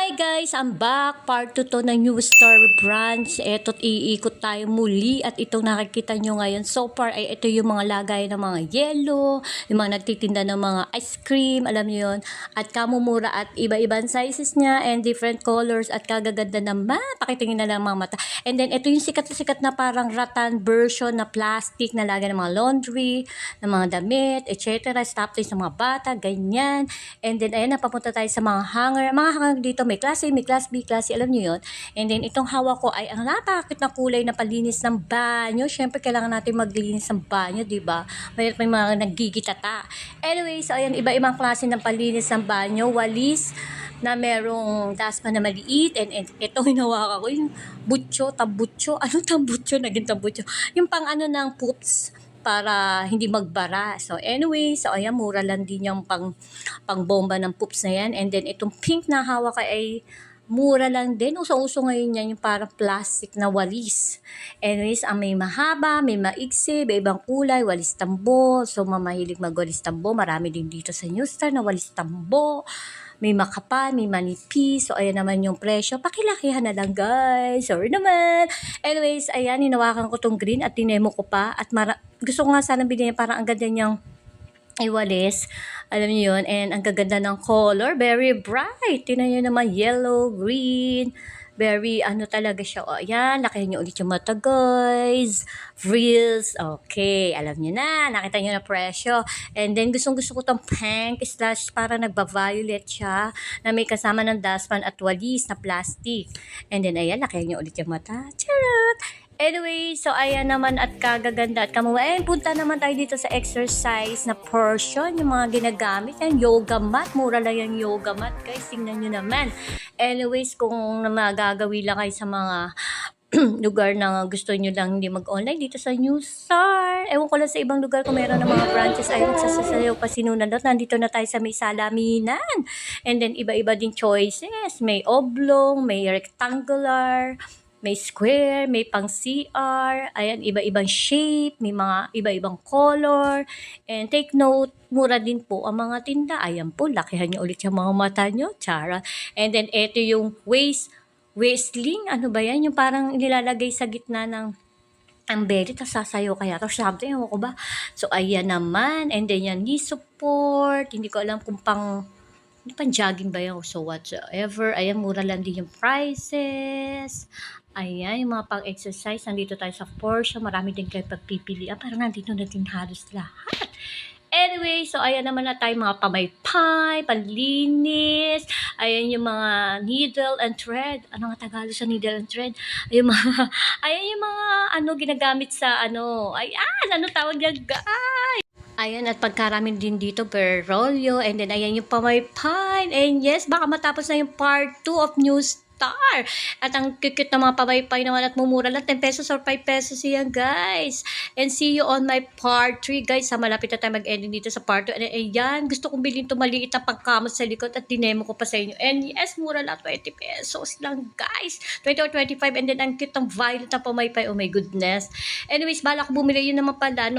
Hi guys, I'm back. Part 2 to ng New Star branch. Eto't iikot tayo muli at itong nakikita nyo ngayon so far ay ito yung mga lagay ng mga yelo, yung mga nagtitinda ng mga ice cream, alam nyo yun. At kamumura at iba-ibang sizes niya and different colors at kagaganda naman. Pakitingin na lang mga mata. And then ito yung sikat na parang rattan version na plastic na lagay ng mga laundry, ng mga damit, etc. Stop sa mga bata, ganyan. And then ayan, napapunta tayo sa mga hanger. Mga hanger dito may klase, may class B, class C, alam nyo yun. And then itong hawak ko ay ang napakakit na kulay na palinis ng banyo. Siyempre kailangan natin maglinis ng banyo, diba? May mga nagigitata. Anyway, so ayan, iba-ibang klase ng palinis ng banyo. Walis na merong dustpan na maliit, and ito hinawakan ko yung tambutso. Anong tambutso? Naging tambutso. Yung pang ano ng poops para hindi magbara. So anyway, so ayan, mura lang din yung pang bomba ng poops na yan. And then itong pink na hawak ay mura lang din. Uso-uso ngayon yan yung parang plastic na walis. Anyways, ang may mahaba, may maiksi, may ibang kulay, walis tambo. So mamahilig magwalis tambo. Marami din dito sa New Star na walis tambo. May makapal, may manipis. So, ayan naman yung presyo. Pakilakihan na lang, guys. Sorry naman. Anyways, ayan, hinawakan ko tong green at tinemo ko pa. At gusto ko nga sana bilhin parang ang ganda niyang iwalis. Alam niyo yun. And ang gaganda ng color. Very bright. Tingnan niyo naman, yellow, green. Very, ano talaga siya. O, ayan, lakihan niyo ulit yung mata, guys. Frills. Okay, alam niyo na. Nakita niyo na presyo. And then, gustong-gusto ko tong pink slash para nagba-violet siya na may kasama ng dustpan at walis na plastic. And then, ayan, lakihan niyo ulit yung mata. Charot! Anyway, so ayan naman at kagaganda at kamuha. Punta naman tayo dito sa exercise na portion, yung mga ginagamit. Yan, yoga mat. Mura lang yung yoga mat, guys. Tingnan nyo naman. Anyways, kung magagawi lang kayo sa mga lugar na gusto nyo lang hindi mag-online dito sa New Star. Ewan ko lang sa ibang lugar kung meron ng mga branches ay magsasasayaw pa sinunod. Nandito na tayo sa may salaminan. And then, iba-iba din choices. May oblong, may rectangular, may square, may pang CR, ayan, iba-ibang shape, may mga iba-ibang color. And take note, mura din po ang mga tinda. Ayan po, lakihan nyo ulit yung mga mata nyo. Chara. And then, ito yung waistling. Ano ba yan? Yung parang nilalagay sa gitna ng ang belly, tapos sasayo kaya. Tapos something, ewan ko ba? So, ayan naman. And then, yan, knee support. Hindi ko alam kung pang jogging ba yan? So, whatsoever. Ayan, mura lang din yung prices. Ayan, yung mga pang-exercise. Nandito tayo sa Porsche. Marami din kayo pagpipilian. Parang nandito na din halos lahat. Anyway, so ayan naman na tayo mga pamaypay, panlinis. Ayan yung mga needle and thread. Ano nga Tagalog sa needle and thread? Ayan, ayan yung mga ginagamit sa Ayan, ano tawag yan, guys? Ayan, at pagkarami din dito per rolyo. And then, ayan yung pamaypay. And yes, baka matapos na yung part 2 of New Star. At ang cute na mga pamaypay naman at mumura lang. 10 pesos or 5 pesos yan, guys. And see you on my part 3, guys. Sa malapit na tayo mag-ending dito sa part 2. And ayan, gusto kong bilhin ito maliit na pangkamot sa likod at dinemo ko pa sa inyo. And yes, mura lang. 20 pesos lang, guys. 20 or 25. And then, ang cute ng violet na pamaypay. Oh my goodness. Anyways, bala ko bumili. Yun naman pala.